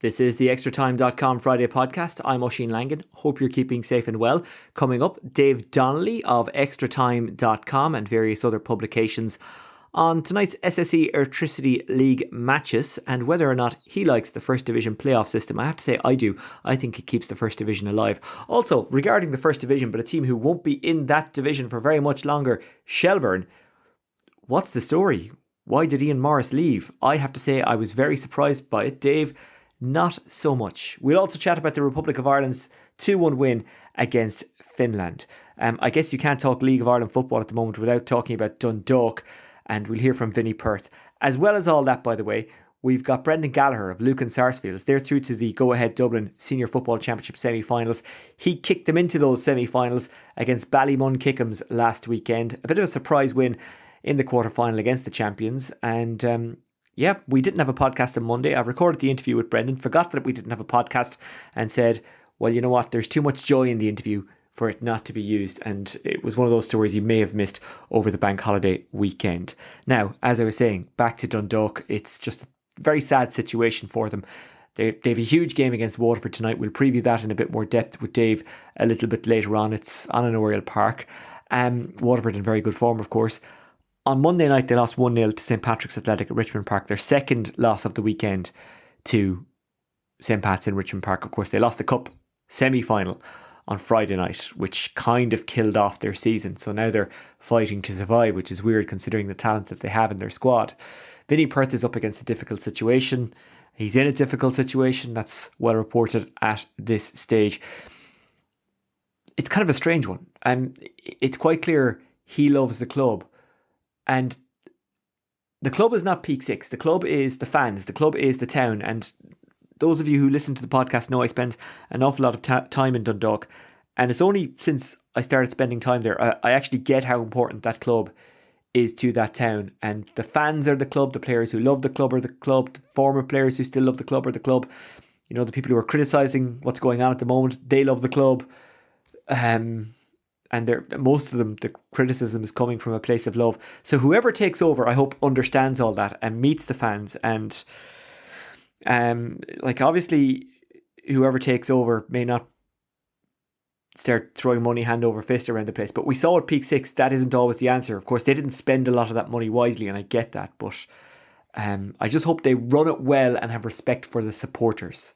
This is the extratime.com Friday podcast. I'm Oisin Langan. Hope you're keeping safe and well. Coming up, Dave Donnelly of extratime.com and various other publications on tonight's SSE Electricity League matches and whether or not he likes the First Division playoff system. I have to say I do. I think it keeps the First Division alive. Also, regarding the First Division, but a team who won't be in that division for very much longer, Shelbourne. What's the story? Why did Ian Morris leave? I have to say I was very surprised by it. Dave, not so much. We'll also chat about the Republic of Ireland's 2-1 win against Finland. I guess you can't talk League of Ireland football at the moment without talking about Dundalk, and we'll hear from Vinny Perth. As well as all that, by the way, we've got Brendan Gallagher of Lucan Sarsfields. They're through to the Go Ahead Dublin Senior Football Championship semi-finals. He kicked them into those semi-finals against Ballymun Kickhams last weekend. A bit of a surprise win in the quarter-final against the champions, and we didn't have a podcast on Monday. I recorded the interview with Brendan, forgot that we didn't have a podcast, and said, well, you know what, there's too much joy in the interview for it not to be used. And it was one of those stories you may have missed over the bank holiday weekend. Now, as I was saying, back to Dundalk, it's just a very sad situation for them. They have a huge game against Waterford tonight. We'll preview that in a bit more depth with Dave a little bit later on. It's on an Oriel Park. Waterford in very good form, of course. On Monday night, they lost 1-0 to St Patrick's Athletic at Richmond Park. Their second loss of the weekend to St Pat's in Richmond Park. Of course, they lost the Cup semi-final on Friday night, which kind of killed off their season. So now they're fighting to survive, which is weird considering the talent that they have in their squad. Vinny Perth is up against a difficult situation. He's in a difficult situation. That's well reported at this stage. It's kind of a strange one. It's quite clear he loves the club. And the club is not Peak Six. The club is the fans. The club is the town. And those of you who listen to the podcast know I spend an awful lot of time in Dundalk. And it's only since I started spending time there, I actually get how important that club is to that town. And the fans are the club. The players who love the club are the club. The former players who still love the club are the club. You know, the people who are criticising what's going on at the moment, they love the club. And most of them, the criticism is coming from a place of love. So whoever takes over, I hope, understands all that and meets the fans. And obviously, whoever takes over may not start throwing money hand over fist around the place. But we saw at Peak Six that isn't always the answer. Of course, they didn't spend a lot of that money wisely, and I get that. But I just hope they run it well and have respect for the supporters,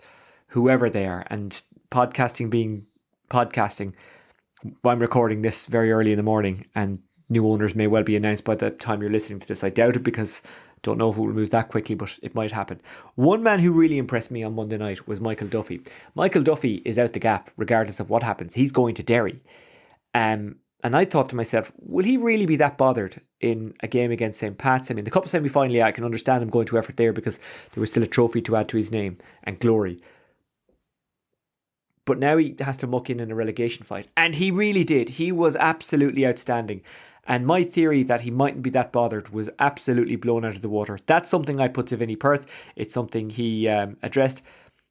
whoever they are. And podcasting being podcasting, I'm recording this very early in the morning, and new owners may well be announced by the time you're listening to this. I doubt it, because I don't know if it will move that quickly, but it might happen. One man who really impressed me on Monday night was Michael Duffy. Michael Duffy is out the gap regardless of what happens. He's going to Derry. And I thought to myself, will he really be that bothered in a game against St Pat's? I mean, the Cup semi-final, yeah, I can understand him going to effort there because there was still a trophy to add to his name and glory. But now he has to muck in a relegation fight. And he really did. He was absolutely outstanding. And my theory that he mightn't be that bothered was absolutely blown out of the water. That's something I put to Vinny Perth. It's something he addressed.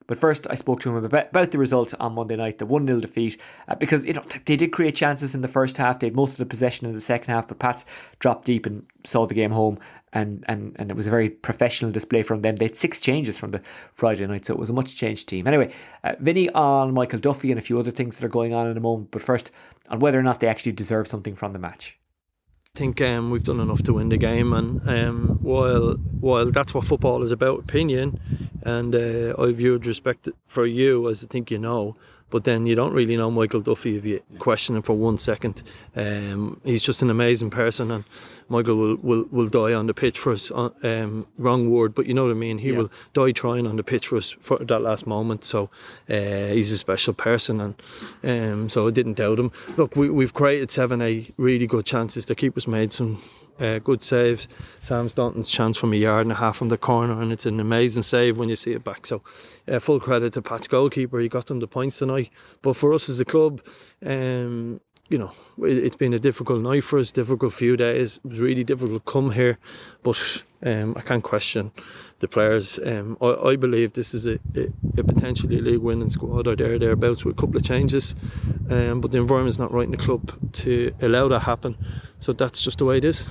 But first, I spoke to him about the result on Monday night, the 1-0 defeat, because they did create chances in the first half. They had most of the possession in the second half, but Pats dropped deep and saw the game home, and it was a very professional display from them. They had 6 changes from the Friday night, so it was a much changed team. Anyway, Vinny on Michael Duffy and a few other things that are going on in a moment, but first on whether or not they actually deserve something from the match. I think we've done enough to win the game, and while that's what football is about, opinion, and I viewed respect for you as I think you know, but then you don't really know Michael Duffy if you question him for 1 second. He's just an amazing person, and Michael will die on the pitch for us. Wrong word, but you know what I mean. He will die trying on the pitch for us for that last moment. So he's a special person, and so I didn't doubt him. Look, we've created 7-8 really good chances. The keeper's made some good saves. Sam Staunton's chance from 1.5 yards from the corner, and it's an amazing save when you see it back. So full credit to Pat's goalkeeper. He got them the points tonight. But for us as a club, it's been a difficult night for us, difficult few days. It was really difficult to come here, but I can't question the players. I believe this is a potentially league winning squad or thereabouts with a couple of changes, but the environment's not right in the club to allow that happen. So that's just the way it is.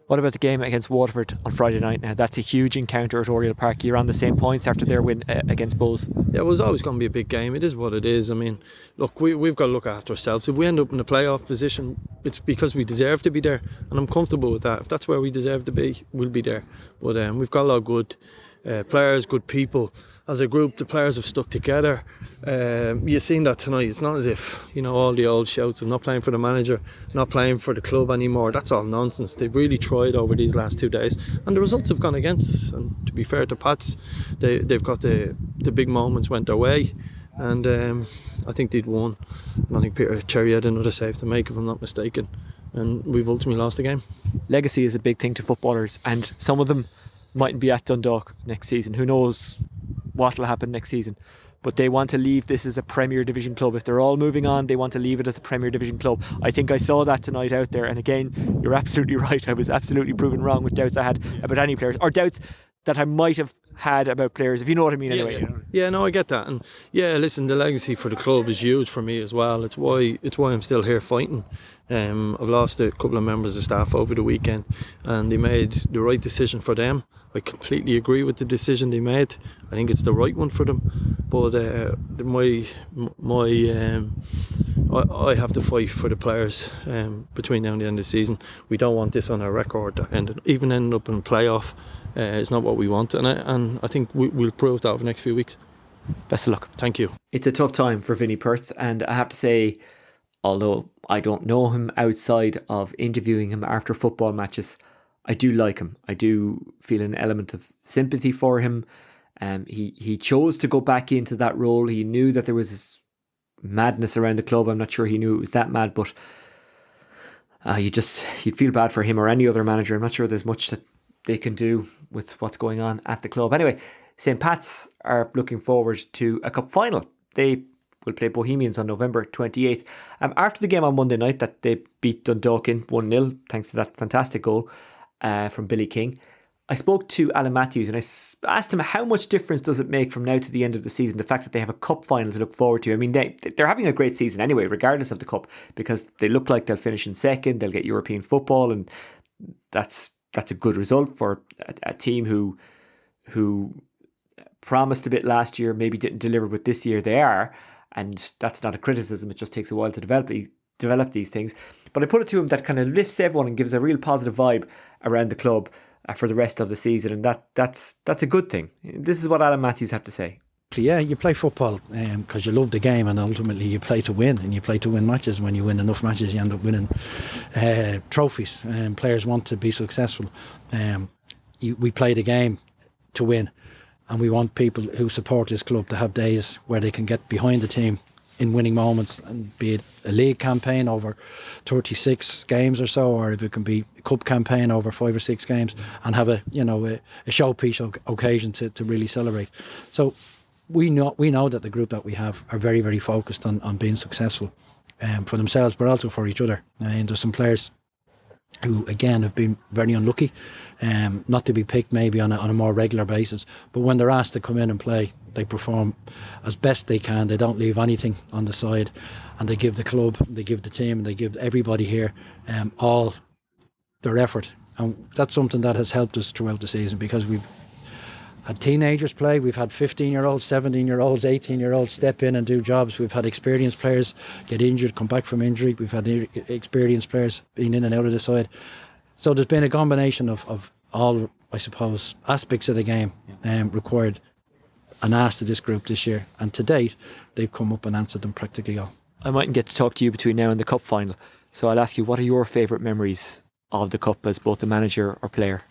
What about the game against Waterford on Friday night? Now, that's a huge encounter at Oriel Park. You're on the same points after their win against Bows. Yeah, it was always going to be a big game. It is what it is. I mean, look, we've got to look after ourselves. If we end up in a playoff position, it's because we deserve to be there, and I'm comfortable with that. If that's where we deserve to be, we'll be there. But we've got a lot of good players, good people. As a group, the players have stuck together. You've seen that tonight. It's not as if, all the old shouts of not playing for the manager, not playing for the club anymore. That's all nonsense. They've really tried over these last 2 days, and the results have gone against us. And to be fair to Pats, they've got the big moments went their way, and I think they'd won. And I think Peter Cherry had another save to make, if I'm not mistaken, and we've ultimately lost the game. Legacy is a big thing to footballers, and some of them mightn't be at Dundalk next season. Who knows what will happen next season? But they want to leave this as a Premier Division club. If they're all moving on, they want to leave it as a Premier Division club. I think I saw that tonight out there. And again, you're absolutely right. I was absolutely proven wrong with doubts I had about any players, or doubts that I might have had about players, if you know what I mean. Anyway, yeah, no, I get that. And yeah, listen, the legacy for the club is huge for me as well. It's why I'm still here fighting. I've lost a couple of members of staff over the weekend, and they made the right decision for them. I completely agree with the decision they made. I think it's the right one for them. But I have to fight for the players between now and the end of the season. We don't want this on our record, and even ending up in a playoff. It's not what we want, and I think we'll prove that over the next few weeks. Best of luck. Thank you. It's a tough time for Vinny Perth, and I have to say, although I don't know him outside of interviewing him after football matches, I do like him. I do feel an element of sympathy for him. He chose to go back into that role. He knew that there was madness around the club. I'm not sure he knew it was that mad, but you'd feel bad for him or any other manager. I'm not sure there's much that they can do with what's going on at the club. Anyway, St. Pat's are looking forward to a cup final. They will play Bohemians on November 28th. After the game on Monday night that they beat Dundalk in 1-0, thanks to that fantastic goal from Billy King, I spoke to Alan Mathews and I asked him how much difference does it make from now to the end of the season, the fact that they have a cup final to look forward to. I mean, they're having a great season anyway, regardless of the cup, because they look like they'll finish in second, they'll get European football, and that's a good result for a team who promised a bit last year, maybe didn't deliver, but this year they are. And that's not a criticism, it just takes a while to develop these things. But I put it to him that kind of lifts everyone and gives a real positive vibe around the club for the rest of the season, and that's a good thing. This is what Alan Mathews had to say. Yeah, you play football because you love the game, and ultimately you play to win, and you play to win matches. When you win enough matches, you end up winning trophies. Players want to be successful. We play the game to win, and we want people who support this club to have days where they can get behind the team in winning moments, and be it a league campaign over 36 games or so, or if it can be a cup campaign over 5 or 6 games, and have a showpiece occasion to really celebrate. So we know that the group that we have are very, very focused on being successful for themselves, but also for each other. And there's some players who again have been very unlucky not to be picked maybe on a more regular basis, but when they're asked to come in and play, they perform as best they can. They don't leave anything on the side, and they give the club, they give the team, they give everybody here all their effort, and that's something that has helped us throughout the season, because we've had teenagers play, we've had 15-year-olds, 17-year-olds, 18-year-olds step in and do jobs. We've had experienced players get injured, come back from injury. We've had experienced players being in and out of the side. So there's been a combination of all, I suppose, aspects of the game required and asked of this group this year. And to date, they've come up and answered them practically all. I mightn't get to talk to you between now and the cup final, so I'll ask you, what are your favourite memories of the cup as both a manager or player?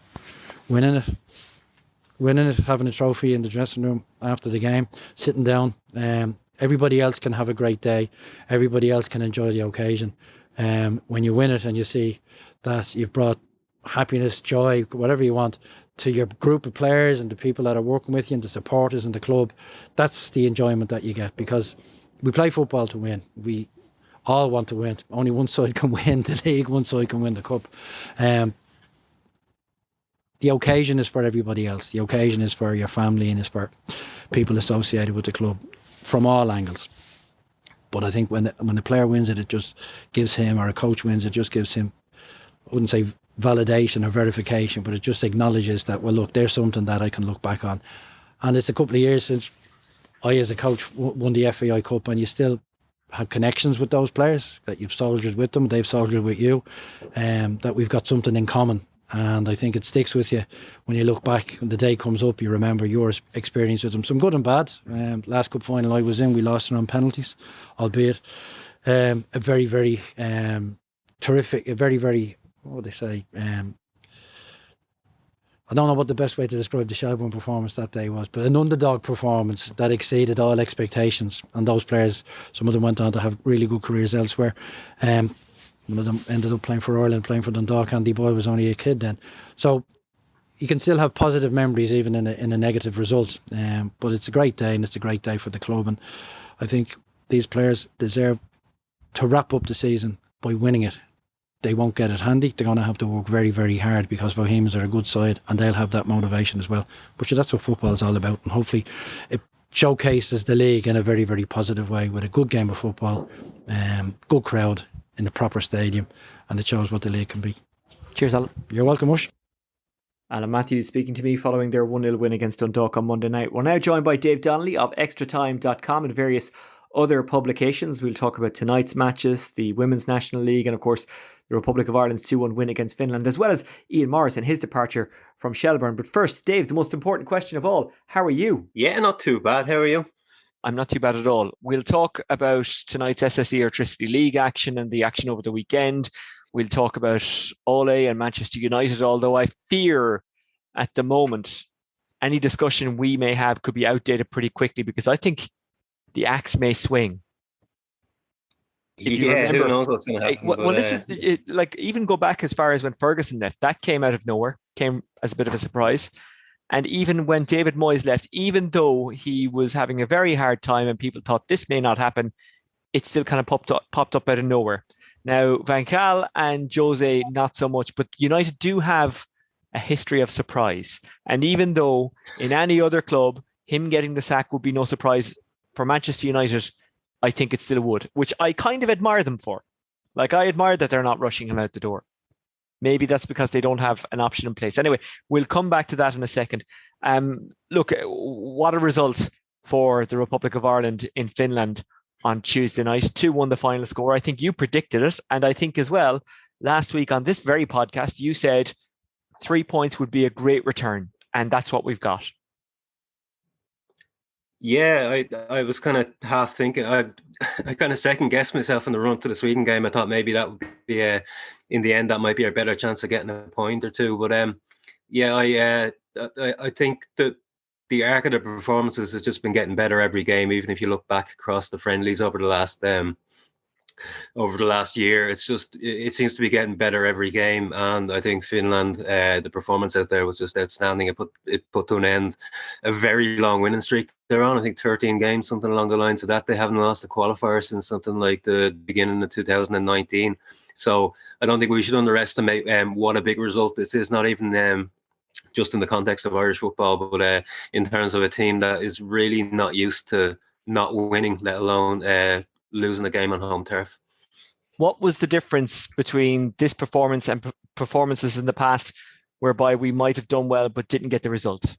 Winning it, having a trophy in the dressing room after the game, sitting down. Everybody else can have a great day. Everybody else can enjoy the occasion. When you win it and you see that you've brought happiness, joy, whatever you want, to your group of players and the people that are working with you and the supporters and the club, that's the enjoyment that you get, because we play football to win. We all want to win. Only one side can win the league, one side can win the cup. The occasion is for everybody else. The occasion is for your family and is for people associated with the club from all angles. But I think when the player wins it, it just gives him, or a coach wins, it just gives him, I wouldn't say validation or verification, but it just acknowledges that, well, look, there's something that I can look back on. And it's a couple of years since I, as a coach, won the FAI Cup, and you still have connections with those players, that you've soldiered with them, they've soldiered with you, that we've got something in common. And I think it sticks with you when you look back. When the day comes up, you remember your experience with them, some good and bad. Last cup final I was in, we lost it on penalties, albeit a very, very terrific, a very, very, what would I say, I don't know what the best way to describe the Shelbourne performance that day was, but an underdog performance that exceeded all expectations. And those players, some of them went on to have really good careers elsewhere. One of them ended up playing for Ireland, playing for Dundalk. Andy Boyle was only a kid then. So you can still have positive memories even in a negative result. But it's a great day, and it's a great day for the club. And I think these players deserve to wrap up the season by winning it. They won't get it handy. They're going to have to work very, very hard, because Bohemians are a good side and they'll have that motivation as well. But sure, that's what football is all about. And hopefully it showcases the league in a very, very positive way, with a good game of football, good crowd in the proper stadium, and it shows what the league can be. Cheers, Alan. You're welcome, Ush. Alan Mathews speaking to me following their 1-0 win against Dundalk on Monday night. We're now joined by Dave Donnelly of extratime.com and various other publications. We'll talk about tonight's matches, the Women's National League, and of course the Republic of Ireland's 2-1 win against Finland, as well as Ian Morris and his departure from Shelbourne. But first, Dave, the most important question of all, how are you? Yeah, not too bad. How are you? I'm not too bad at all. We'll talk about tonight's SSE Electricity League action and the action over the weekend. We'll talk about Ole and Manchester United, although I fear at the moment any discussion we may have could be outdated pretty quickly, because I think the axe may swing. Remember, who knows what's going to happen. Well, this is like, even go back as far as when Ferguson left. That came out of nowhere, came as a bit of a surprise. And even when David Moyes left, even though he was having a very hard time and people thought this may not happen, it still kind of popped up out of nowhere. Now, Van Gaal and Jose, not so much, but United do have a history of surprise. And even though in any other club, him getting the sack would be no surprise, for Manchester United, I think it still would, which I kind of admire them for. Like, I admire that they're not rushing him out the door. Maybe that's because they don't have an option in place. Anyway, we'll come back to that in a second. Look, what a result for the Republic of Ireland in Finland on Tuesday night. 2-1 the final score. I think you predicted it. And I think as well, last week on this very podcast, you said 3 points would be a great return. And that's what we've got. Yeah, I was kind of half thinking, I kind of second guessed myself in the run up to the Sweden game. I thought maybe that would be, in the end, that might be a better chance of getting a point or two. But yeah, I think that the arc of the performances has just been getting better every game. Even if you look back across the friendlies over the last year, it seems to be getting better every game. And I think Finland, the performance out there was just outstanding. It put to an end a very long winning streak they're on. I think 13 games, something along the lines of that. They haven't lost a qualifier since something like the beginning of 2019. So I don't think we should underestimate what a big result this is. Not even just in the context of Irish football, but in terms of a team that is really not used to not winning, let alone losing a game on home turf. What was the difference between this performance and performances in the past whereby we might have done well but didn't get the result?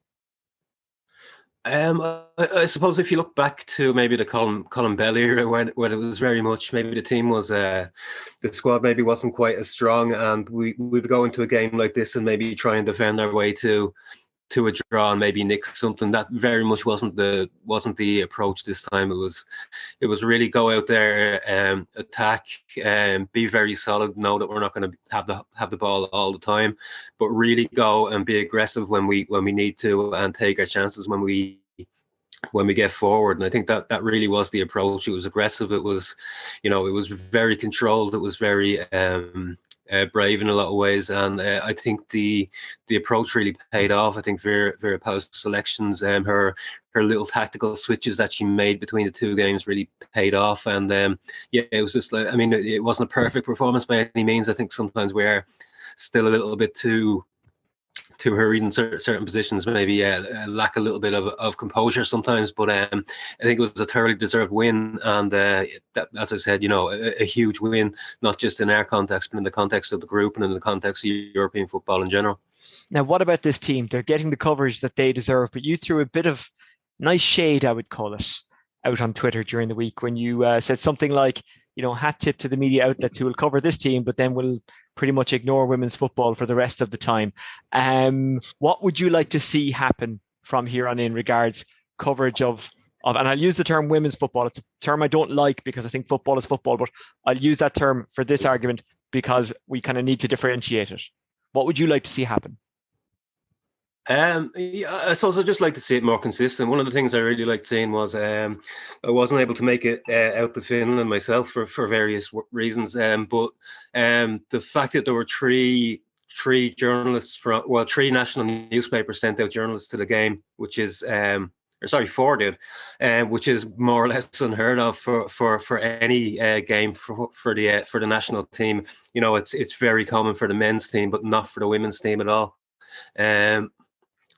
I suppose if you look back to maybe the Colin Bell era, where it was very much, maybe the team was, the squad maybe wasn't quite as strong, and we'd go into a game like this and maybe try and defend our way to a draw and maybe nick something. That very much wasn't the approach this time. It was really go out there, attack, be very solid, know that we're not going to have the ball all the time, but really go and be aggressive when we need to, and take our chances when we get forward. And I think that really was the approach. It was aggressive. It was, it was very controlled. It was very brave in a lot of ways, and I think the approach really paid off. I think Vera Pauw's selections, her little tactical switches that she made between the two games really paid off. And yeah, it was just like, I mean, it wasn't a perfect performance by any means. I think sometimes we're still a little bit too too hurried in certain positions, maybe lack a little bit of composure sometimes. But I think it was a thoroughly deserved win, and that, as I said, a huge win, not just in our context, but in the context of the group and in the context of European football in general. Now, what about this team? They're getting the coverage that they deserve, but you threw a bit of nice shade, I would call it, out on Twitter during the week when you said something like, hat tip to the media outlets who will cover this team, but then will pretty much ignore women's football for the rest of the time. What would you like to see happen from here on in regards coverage of, and I'll use the term women's football. It's a term I don't like because I think football is football, but I'll use that term for this argument because we kind of need to differentiate it. What would you like to see happen? I suppose I'd just like to see it more consistent. One of the things I really liked seeing was I wasn't able to make it out to Finland myself for various reasons. But the fact that there were three journalists three national newspapers sent out journalists to the game, which is four did, which is more or less unheard of for any game for the national team. It's very common for the men's team, but not for the women's team at all.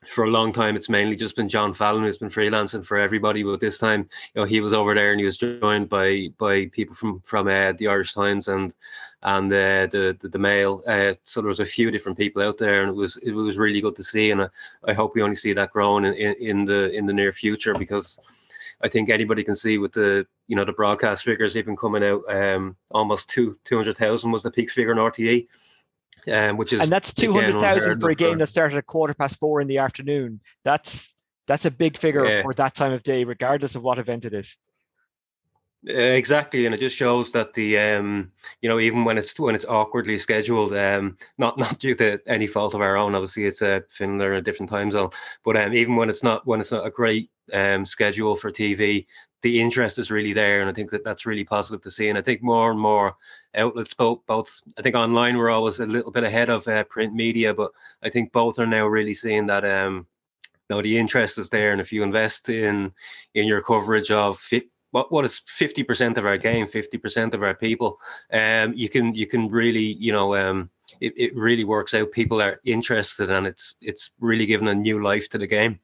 For a long time, it's mainly just been John Fallon who's been freelancing for everybody. But this time, he was over there and he was joined by people from the Irish Times and the Mail. So there was a few different people out there, and it was really good to see. And I hope we only see that growing in the near future, because I think anybody can see with the broadcast figures even coming out. Almost 200,000 was the peak figure in RTE. And that's 200,000 for a game that started at 4:15 in the afternoon. That's a big figure for that time of day, regardless of what event it is. Exactly, and it just shows that the even when it's awkwardly scheduled, not due to any fault of our own. Obviously, it's Finland are in a different time zone, but even when it's not a great schedule for TV, the interest is really there, and I think that's really positive to see. And I think more and more outlets, both I think online we're always a little bit ahead of print media, but I think both are now really seeing that the interest is there, and if you invest in your coverage of what is 50% of our game, 50% of our people, you can really it really works out. People are interested, and it's really given a new life to the game.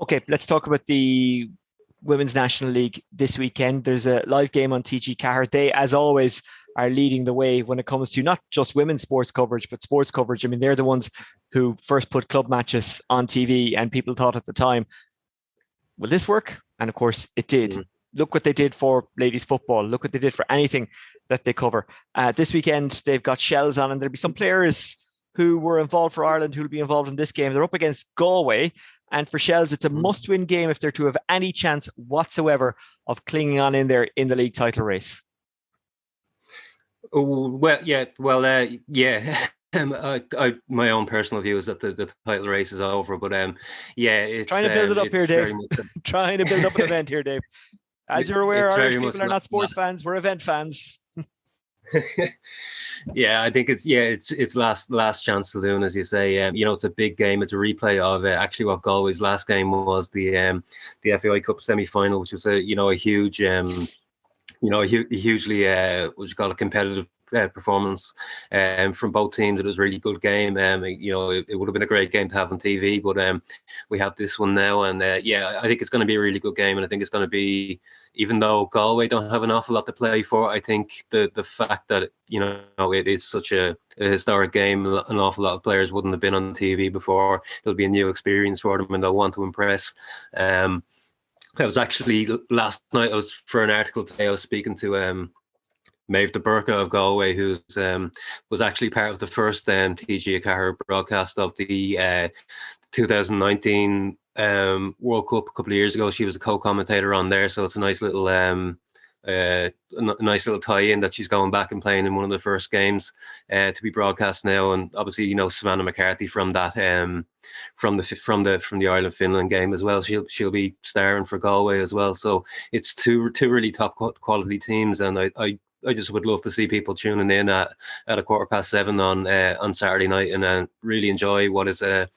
Okay, let's talk about the Women's National League this weekend. There's a live game on TG Ceathair. They, as always, are leading the way when it comes to not just women's sports coverage, but sports coverage. I mean, they're the ones who first put club matches on TV, and people thought at the time, will this work? And of course, it did. Mm-hmm. Look what they did for ladies football. Look what they did for anything that they cover. This weekend, they've got Shells on, and there'll be some players who were involved for Ireland who will be involved in this game. They're up against Galway. And for Shells, it's a must-win game if they're to have any chance whatsoever of clinging on in there in the league title race. My own personal view is that the title race is over. But it's trying to build it up here, Dave. Trying to build up an event here, Dave. As you're aware, Irish people are not sports fans; we're event fans. Yeah, I think it's last chance to do, as you say. It's a big game. It's a replay of actually what Galway's last game was, the FAI Cup semi-final, which was a huge hugely what you call a competitive performance from both teams. It was a really good game. It would have been a great game to have on TV, but we have this one now, and I think it's going to be a really good game. And I think it's going to be, even though Galway don't have an awful lot to play for, I think the fact that it is such a historic game, an awful lot of players wouldn't have been on TV before. It'll be a new experience for them, and they'll want to impress. I was actually last night, for an article today, I was speaking to Maeve de Burka of Galway, who was actually part of the first TG Ceathair broadcast of the 2019 World Cup a couple of years ago. She was a co-commentator on there, so it's a nice little tie-in that she's going back and playing in one of the first games to be broadcast now. And obviously, Savannah McCarthy from that from the Ireland Finland game as well. She'll be starring for Galway as well. So it's two really top quality teams, and I just would love to see people tuning in at 7:15 on Saturday night and really enjoy what is the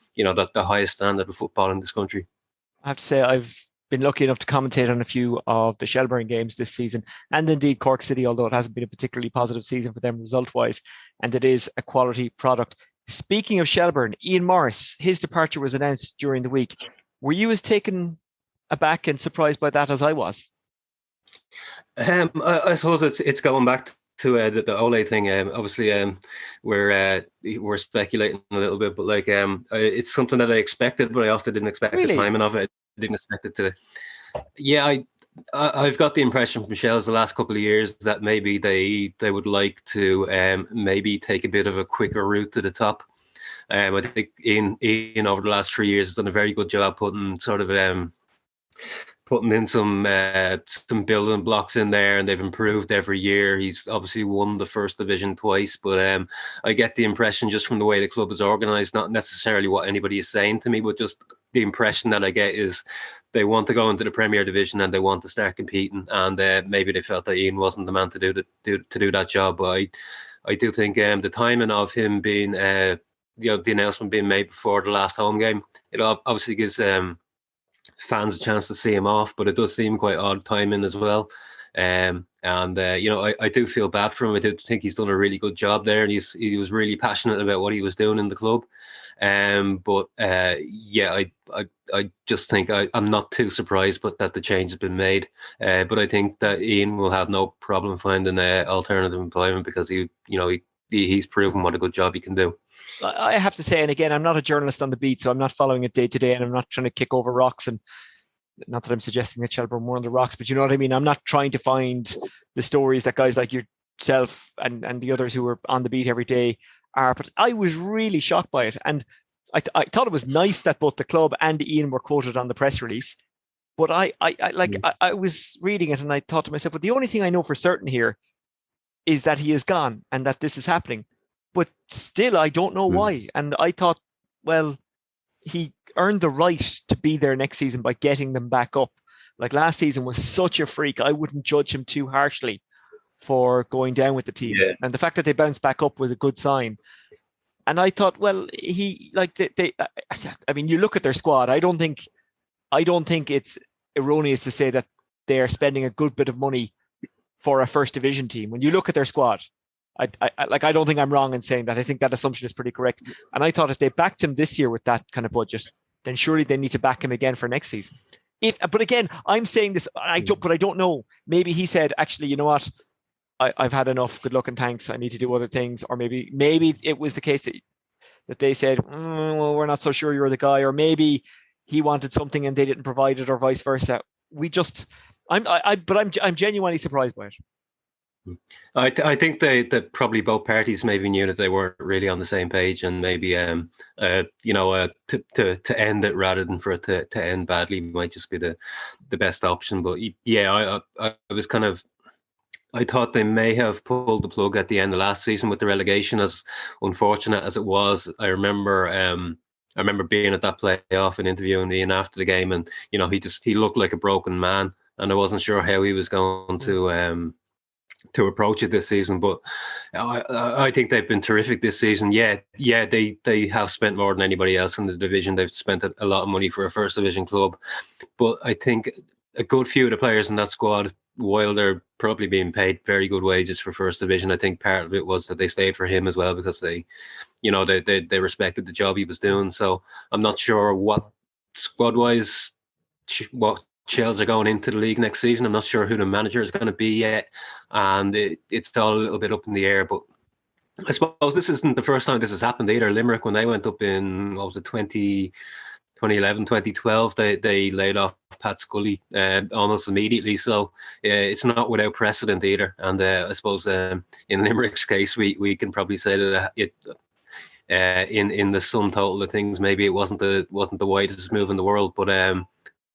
highest standard of football in this country. I have to say, I've been lucky enough to commentate on a few of the Shelbourne games this season, and indeed Cork City, although it hasn't been a particularly positive season for them result-wise, and it is a quality product. Speaking of Shelbourne, Ian Morris, his departure was announced during the week. Were you as taken aback and surprised by that as I was? I suppose it's going back to the Ole thing. Obviously, we're speculating a little bit, but like it's something that I expected, but I also didn't expect the timing of it. I didn't expect it to. Yeah, I've got the impression from Shells the last couple of years that maybe they would like to maybe take a bit of a quicker route to the top. I think Ian over the last 3 years has done a very good job putting in some building blocks in there, and they've improved every year. He's obviously won the first division twice, but I get the impression just from the way the club is organised, not necessarily what anybody is saying to me, but just the impression that I get is they want to go into the Premier Division and they want to start competing, and maybe they felt that Ian wasn't the man to do that job. But I do think the timing of him being the announcement being made before the last home game, it obviously gives fans a chance to see him off, but it does seem quite odd timing as well. I do feel bad for him. I do think he's done a really good job there, and he was really passionate about what he was doing in the club. I just think I'm not too surprised, but that the change has been made. But I think that Ian will have no problem finding alternative employment because he's proven what a good job he can do. I have to say, and again, I'm not a journalist on the beat, so I'm not following it day to day, and I'm not trying to kick over rocks. And not that I'm suggesting that Shelbourne were on the rocks, but you know what I mean? I'm not trying to find the stories that guys like yourself and the others who are on the beat every day are. But I was really shocked by it. And I thought it was nice that both the club and Ian were quoted on the press release. But I was reading it and I thought to myself, well, the only thing I know for certain here is that he is gone and that this is happening. But still, I don't know why. And I thought, well, he earned the right to be there next season by getting them back up. Like last season was such a freak. I wouldn't judge him too harshly for going down with the team. Yeah. And the fact that they bounced back up was a good sign. And I thought, well, you look at their squad. I don't think it's erroneous to say that they are spending a good bit of money for a first division team. When you look at their squad, I don't think I'm wrong in saying that. I think that assumption is pretty correct. And I thought if they backed him this year with that kind of budget, then surely they need to back him again for next season. But again, I'm saying this, but I don't know. Maybe he said, actually, you know what? I've had enough. Good luck and thanks. I need to do other things. Or maybe it was the case that they said, well, we're not so sure you're the guy. Or maybe he wanted something and they didn't provide it, or vice versa. I'm genuinely surprised by it. I think that probably both parties maybe knew that they weren't really on the same page, and maybe to end it rather than for it to end badly might just be the best option. But yeah, I was kind of, I thought they may have pulled the plug at the end of last season with the relegation, as unfortunate as it was. I remember being at that playoff and interviewing Ian after the game, and he looked like a broken man, and I wasn't sure how he was going to approach it this season. But I think they've been terrific this season. Yeah, they have spent more than anybody else in the division. They've spent a lot of money for a first division club, but I think a good few of the players in that squad, while they're probably being paid very good wages for first division, I think part of it was that they stayed for him as well, because they respected the job he was doing. So I'm not sure what squad wise what Shells are going into the league next season. I'm not sure who the manager is going to be yet, and it's all a little bit up in the air. But I suppose this isn't the first time this has happened either. Limerick, when they went up in 2011, 2012, they laid off Pat Scully almost immediately. So it's not without precedent either. And I suppose in Limerick's case, we can probably say that in the sum total of things, maybe it wasn't the widest move in the world, but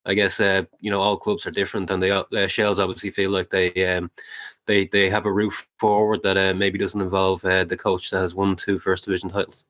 I guess all clubs are different, and Shells obviously feel like they have a route forward that maybe doesn't involve the coach that has won 2 first division titles.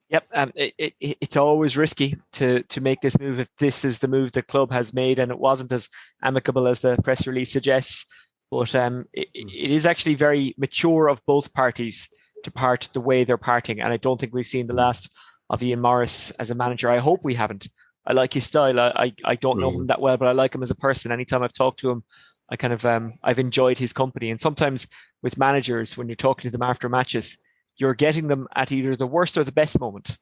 Yep, it's always risky to make this move if this is the move the club has made, and it wasn't as amicable as the press release suggests. But it is actually very mature of both parties to part the way they're parting, and I don't think we've seen the last of Ian Morris as a manager. I hope we haven't. I like his style. I don't know him that well, but I like him as a person. Anytime I've talked to him, I kind of I've enjoyed his company. And sometimes with managers, when you're talking to them after matches, you're getting them at either the worst or the best moment.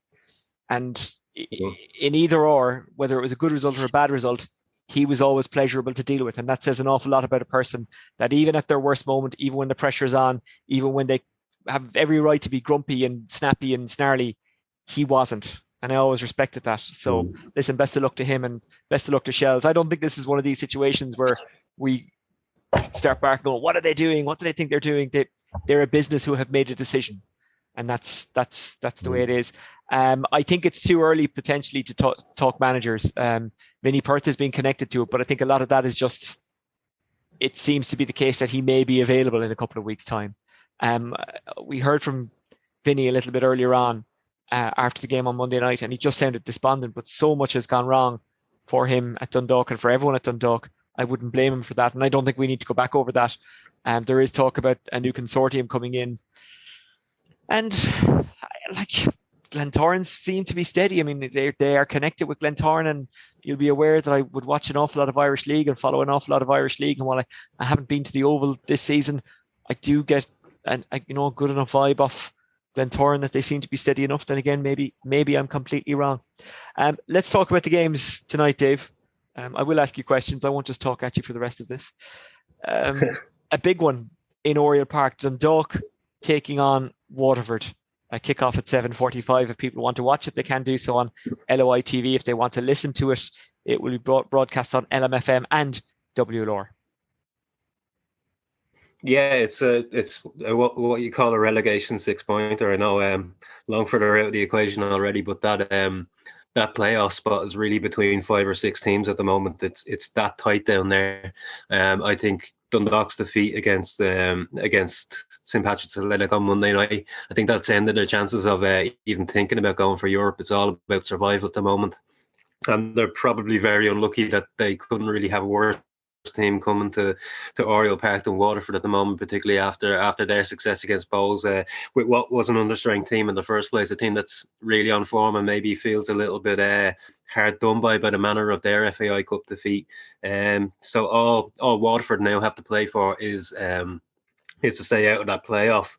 And in either or, whether it was a good result or a bad result, he was always pleasurable to deal with. And that says an awful lot about a person, that even at their worst moment, even when the pressure's on, even when they have every right to be grumpy and snappy and snarly, he wasn't. And I always respected that. So listen, best of luck to him and best of luck to Shells. I don't think this is one of these situations where we start barking, going, what are they doing? What do they think they're doing? They're a business who have made a decision. And that's the way it is. I think it's too early potentially to talk managers. Vinny Perth has been connected to it, but I think a lot of that is just, it seems to be the case that he may be available in a couple of weeks' time. We heard from Vinny a little bit earlier on after the game on Monday night, and he just sounded despondent, but so much has gone wrong for him at Dundalk and for everyone at Dundalk. I wouldn't blame him for that, and I don't think we need to go back over that. There is talk about a new consortium coming in, and like Glentoran seem to be steady. I mean, they are connected with Glentoran, and you'll be aware that I would watch an awful lot of Irish League and follow an awful lot of Irish League. And while I haven't been to the Oval this season, I do get a good enough vibe off Glentoran that they seem to be steady enough. Then again, maybe I'm completely wrong. Let's talk about the games tonight, Dave. I will ask you questions. I won't just talk at you for the rest of this. A big one in Oriel Park, Dundalk taking on Waterford. A kickoff at 7:45. If people want to watch it, they can do so on LOI TV. If they want to listen to it, it will be broadcast on LMFM and WLR. Yeah, it's what you call a relegation 6-pointer. I know Longford are out of the equation already, but that playoff spot is really between 5 or 6 teams at the moment. It's that tight down there. I think Dundalk's defeat against St Patrick's Athletic on Monday night, I think that's ended their chances of even thinking about going for Europe. It's all about survival at the moment, and they're probably very unlucky that they couldn't really have a worse team coming to Oriel Park than Waterford at the moment, particularly after their success against Bowes with what was an understrength team in the first place, a team that's really on form and maybe feels a little bit hard done by the manner of their FAI Cup defeat. So all Waterford now have to play for is to stay out of that playoff,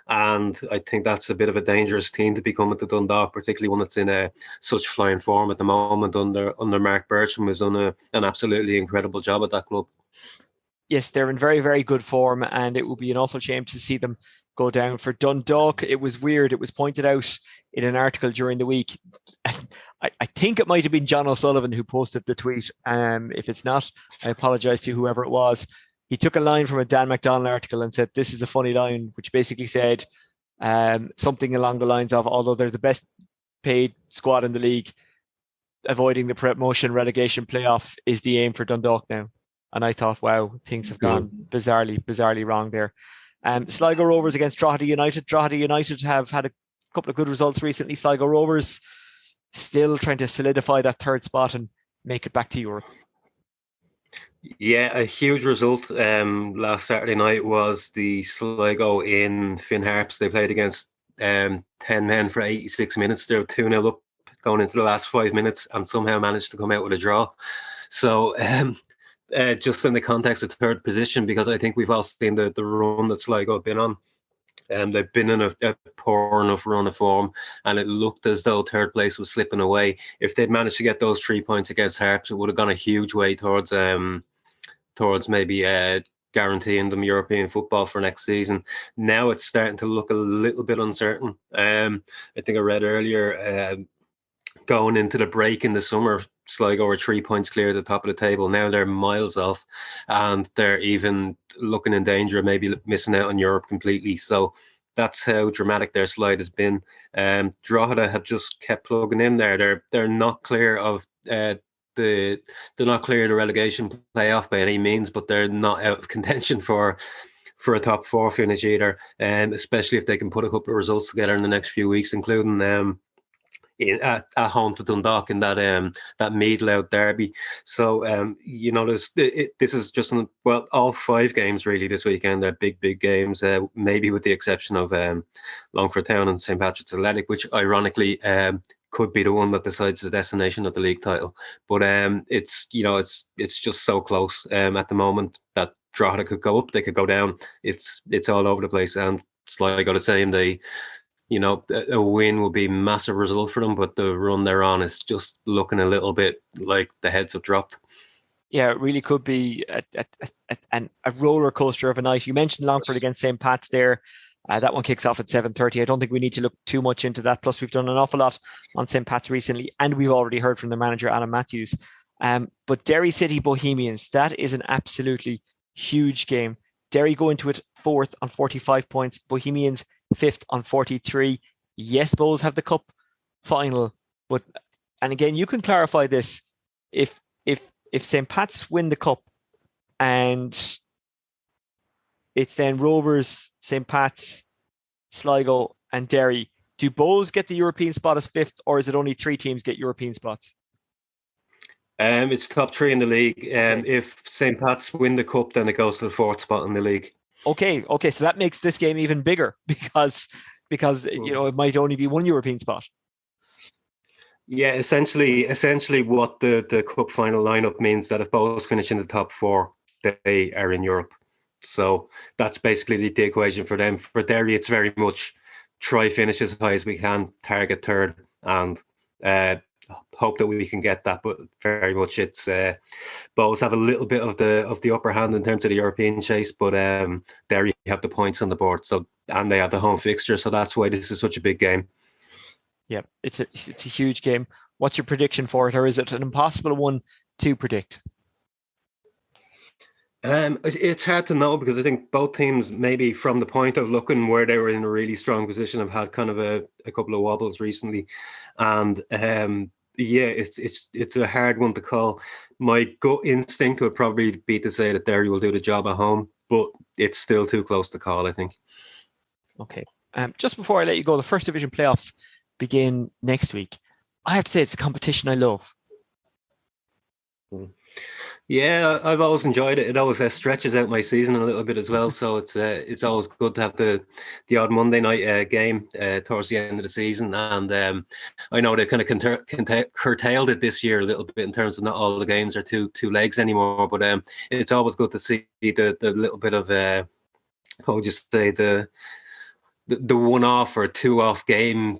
and I think that's a bit of a dangerous team to be coming to Dundalk, particularly one that's in such flying form at the moment under Mark Bertram, who's done an absolutely incredible job at that club. Yes, they're in very, very good form, and it would be an awful shame to see them go down. For Dundalk, it was weird. It was pointed out in an article during the week. I think it might have been John O'Sullivan who posted the tweet. If it's not, I apologise to whoever it was. He took a line from a Dan McDonnell article and said, this is a funny line, which basically said something along the lines of, although they're the best paid squad in the league, avoiding the promotion relegation playoff is the aim for Dundalk now. And I thought, wow, things have gone bizarrely wrong there. Sligo Rovers against Drogheda United. Drogheda United have had a couple of good results recently. Sligo Rovers still trying to solidify that third spot and make it back to Europe. Yeah, a huge result last Saturday night was the Sligo in Finn Harps. They played against 10 men for 86 minutes. They were 2-0 up going into the last 5 minutes and somehow managed to come out with a draw. So just in the context of third position, because I think we've all seen the run that Sligo have been on. They've been in a poor enough run of form, and it looked as though third place was slipping away. If they'd managed to get those 3 points against Harps, it would have gone a huge way towards maybe guaranteeing them European football for next season. Now it's starting to look a little bit uncertain. I think I read earlier, going into the break in the summer, Sligo were 3 points clear at the top of the table. Now they're miles off, and they're even looking in danger of maybe missing out on Europe completely. So that's how dramatic their slide has been. Drogheda have just kept plugging in there. They're not clear of they're not clear of the relegation playoff by any means, but they're not out of contention for a top 4 finish either. Especially if they can put a couple of results together in the next few weeks, including at home to Dundalk in that Meath-Louth derby. So this is just all 5 games really this weekend. They're big games, maybe with the exception of Longford Town and St Patrick's Athletic, which ironically could be the one that decides the destination of the league title. But it's just so close at the moment that Drogheda could go up, they could go down. It's all over the place, and Sligo the same. a win would be a massive result for them, but the run they're on is just looking a little bit like the heads have dropped. Yeah, it really could be a roller coaster of a night. You mentioned Longford against St. Pat's there. That one kicks off at 7:30. I don't think we need to look too much into that. Plus, we've done an awful lot on St. Pat's recently, and we've already heard from the manager, Adam Mathews. But Derry City Bohemians, that is an absolutely huge game. Derry go into it 4th on 45 points. Bohemians 5th on 43. Yes, Bohs have the cup final, and again, you can clarify this. If St. Pat's win the cup and it's then Rovers, St. Pat's, Sligo and Derry, do Bohs get the European spot as 5th, or is it only 3 teams get European spots? It's top 3 in the league. If St. Pat's win the cup, then it goes to the 4th spot in the league. Okay, so that makes this game even bigger because it might only be 1 European spot. Yeah, essentially what the cup final lineup means that if both finish in the top 4, they are in Europe. So that's basically the equation for them. For Derry, it's very much try finish as high as we can, target 3rd, and hope that we can get that. But very much it's Bohs have a little bit of the upper hand in terms of the European chase, but Derry have the points on the board, and they have the home fixture, so that's why this is such a big game. Yeah, it's a huge game. What's your prediction for it, or is it an impossible one to predict? It's hard to know because I think both teams, maybe from the point of looking where they were in a really strong position, have had kind of a couple of wobbles recently, and it's a hard one to call. My gut instinct would probably be to say that Derry will do the job at home, but it's still too close to call, I think. Okay. Just before I let you go, the First Division playoffs begin next week. I have to say, it's a competition I love. Yeah, I've always enjoyed it. It always stretches out my season a little bit as well. So it's always good to have the odd Monday night game towards the end of the season. And I know they kind of curtailed it this year a little bit in terms of not all the games are two legs anymore. But it's always good to see the little bit of how would you say the one-off or two-off game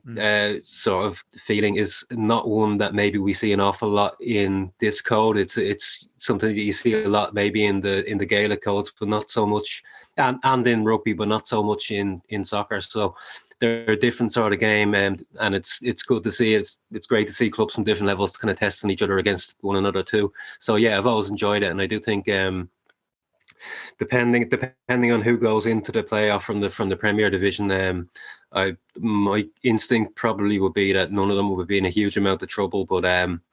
sort of feeling is not one that maybe we see an awful lot in this code. It's something that you see a lot maybe in the Gaelic codes, but not so much, and in rugby, but not so much in soccer. So they're a different sort of game, and it's good to see. It's great to see clubs from different levels kind of testing each other against one another too. So yeah, I've always enjoyed it, and I do think depending on who goes into the playoff from the Premier Division, my instinct probably would be that none of them would be in a huge amount of trouble, but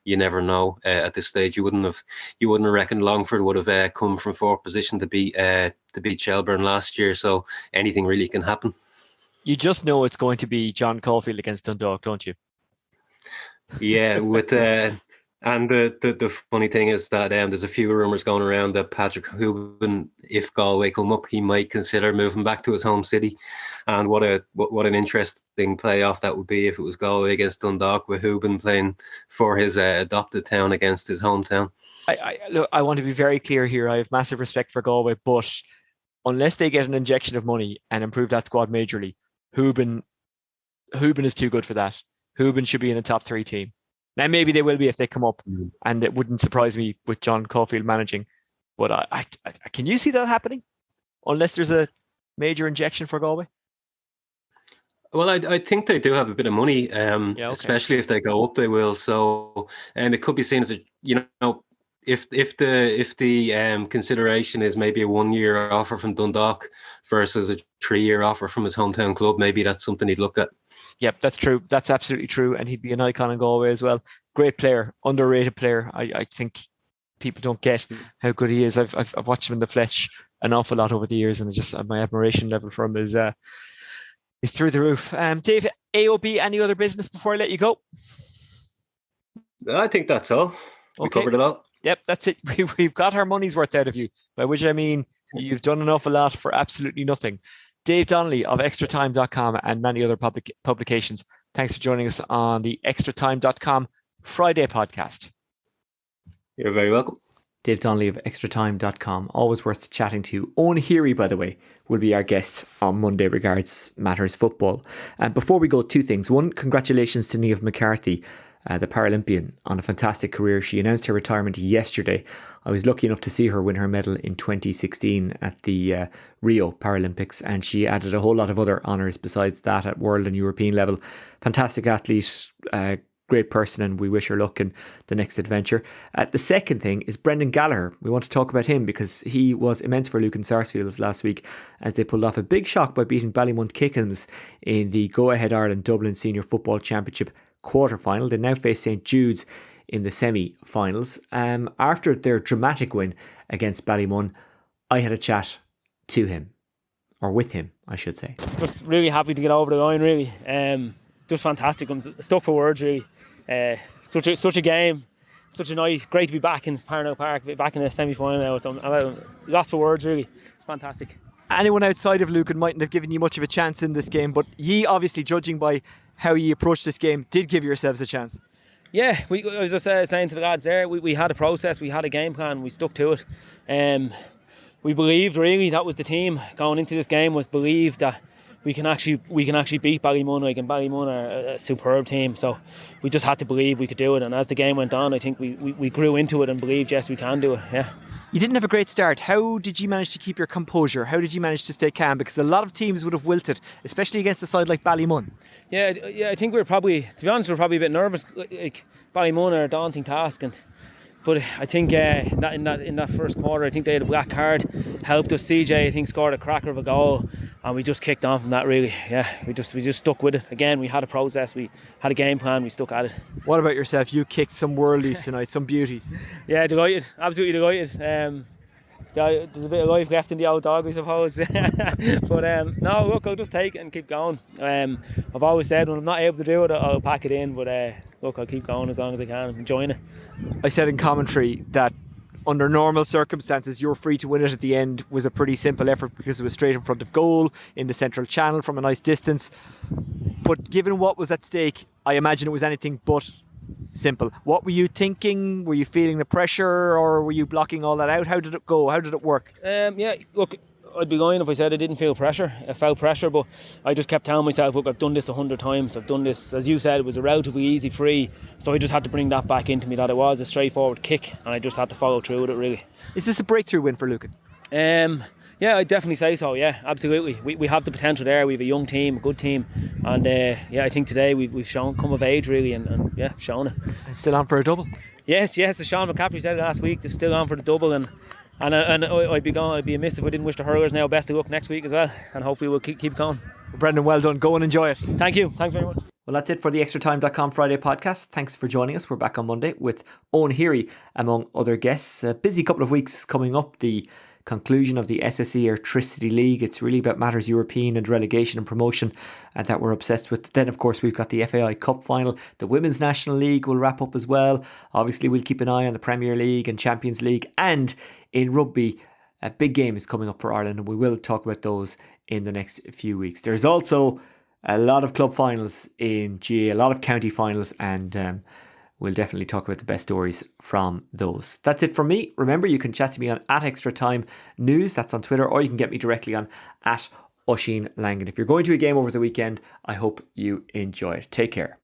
you never know at this stage. You wouldn't have reckoned Longford would have come from 4th position to beat Shelbourne last year, so anything really can happen. You just know it's going to be John Caulfield against Dundalk, don't you? Yeah, with and the funny thing is that there's a few rumours going around that Patrick Hooban, if Galway come up, he might consider moving back to his home city. And what an interesting playoff that would be if it was Galway against Dundalk, with Hooban playing for his adopted town against his hometown. Look, I want to be very clear here. I have massive respect for Galway, but unless they get an injection of money and improve that squad majorly, Hooban is too good for that. Hooban should be in a top 3 team. Now, maybe they will be if they come up, and it wouldn't surprise me with John Caulfield managing. But I can you see that happening? Unless there's a major injection for Galway? Well, I think they do have a bit of money, especially if they go up, they will. So it could be seen as if the consideration is maybe a 1-year offer from Dundalk versus a 3-year offer from his hometown club, maybe that's something he'd look at. Yep, that's true. That's absolutely true. And he'd be an icon in Galway as well. Great player, underrated player. I think people don't get how good he is. I've watched him in the flesh an awful lot over the years, and just my admiration level for him is through the roof. Dave, AOB, any other business before I let you go? I think that's all. We covered it all. Yep, that's it. We've got our money's worth out of you, by which I mean you've done an awful lot for absolutely nothing. Dave Donnelly of extratime.com and many other publications. Thanks for joining us on the extratime.com Friday podcast. You're very welcome. Dave Donnelly of extratime.com. Always worth chatting to. Owen Heary, by the way, will be our guest on Monday regards matters football. And before we go, two things. One, congratulations to Niamh McCarthy, the Paralympian, on a fantastic career. She announced her retirement yesterday. I was lucky enough to see her win her medal in 2016 at the Rio Paralympics, and she added a whole lot of other honours besides that at world and European level. Fantastic athlete, great person, and we wish her luck in the next adventure. The second thing is Brendan Gallagher. We want to talk about him because he was immense for Lucan Sarsfields last week as they pulled off a big shock by beating Ballymun Kickhams in the Go Ahead Ireland Dublin Senior Football Championship quarter-final. They now face St Jude's in the semi-finals. After their dramatic win against Ballymun, I had a chat to him, or with him, I should say. Just really happy to get over the line, really. Just fantastic. I'm stuck for words, really. Such a game, such a night. Great to be back in Parnell Park, back in the semi-final now. I'm lost for words, really. It's fantastic. Anyone outside of Lucan mightn't have given you much of a chance in this game, but ye, obviously, judging by how you approached this game, did give yourselves a chance. Yeah, I was just saying to the lads there, we had a process, we had a game plan, we stuck to it. We believed, really, that was the team going into this game, was believed that we can actually beat Ballymun. Like, and Ballymun are a superb team, so we just had to believe we could do it. And as the game went on, I think we grew into it and believed, yes, we can do it. Yeah. You didn't have a great start. How did you manage to keep your composure? How did you manage to stay calm? Because a lot of teams would have wilted, especially against a side like Ballymun. Yeah, I think to be honest, we're probably a bit nervous. Like, Ballymun are a daunting task, but I think in that first quarter, I think they had a black card, helped us. CJ, I think, scored a cracker of a goal, and we just kicked on from that, really. Yeah, we just stuck with it. Again, we had a process, we had a game plan, we stuck at it. What about yourself? You kicked some worldies tonight, some beauties. Yeah, delighted, absolutely delighted. There's a bit of life left in the old dog, I suppose. But no, look, I'll just take it and keep going. I've always said when I'm not able to do it, I'll pack it in. But look, I'll keep going as long as I can. I'm enjoying it. I said in commentary that under normal circumstances, your free to win it at the end was a pretty simple effort because it was straight in front of goal in the central channel from a nice distance. But given what was at stake, I imagine it was anything but simple. What were you thinking? Were you feeling the pressure, or were you blocking all that out? How did it go? How did it work? Yeah, look, I'd be lying if I said I didn't feel pressure. I felt pressure, but I just kept telling myself, look, I've done this 100 times. I've done this, as you said, it was a relatively easy free, so I just had to bring that back into me, that it was a straightforward kick, and I just had to follow through with it, really. Is this a breakthrough win for Lucan? Yeah, I'd definitely say so, yeah, absolutely. We have the potential there. We have a young team, a good team, and yeah, I think today we've come of age, really, and yeah, shown it. And still on for a double? Yes, as Sean McCaffrey said last week, they're still on for the double, and I'd be amiss if I didn't wish the hurlers now best of luck next week as well, and hopefully we'll keep going. Well, Brendan, well done. Go and enjoy it. Thank you. Thanks very much. Well, that's it for the extratime.com Friday podcast. Thanks for joining us. We're back on Monday with Owen Heary among other guests. A busy couple of weeks coming up. The conclusion of the SSE Electricity League. It's really about matters European and relegation and promotion that we're obsessed with. Then, of course, we've got the FAI Cup final. The Women's National League will wrap up as well. Obviously, we'll keep an eye on the Premier League and Champions League. And in rugby, a big game is coming up for Ireland, and we will talk about those in the next few weeks. There's also a lot of club finals in GA, a lot of county finals, and we'll definitely talk about the best stories from those. That's it from me. Remember, you can chat to me on @ExtraTimeNews. That's on Twitter, or you can get me directly on @Oisin Langan. If you're going to a game over the weekend, I hope you enjoy it. Take care.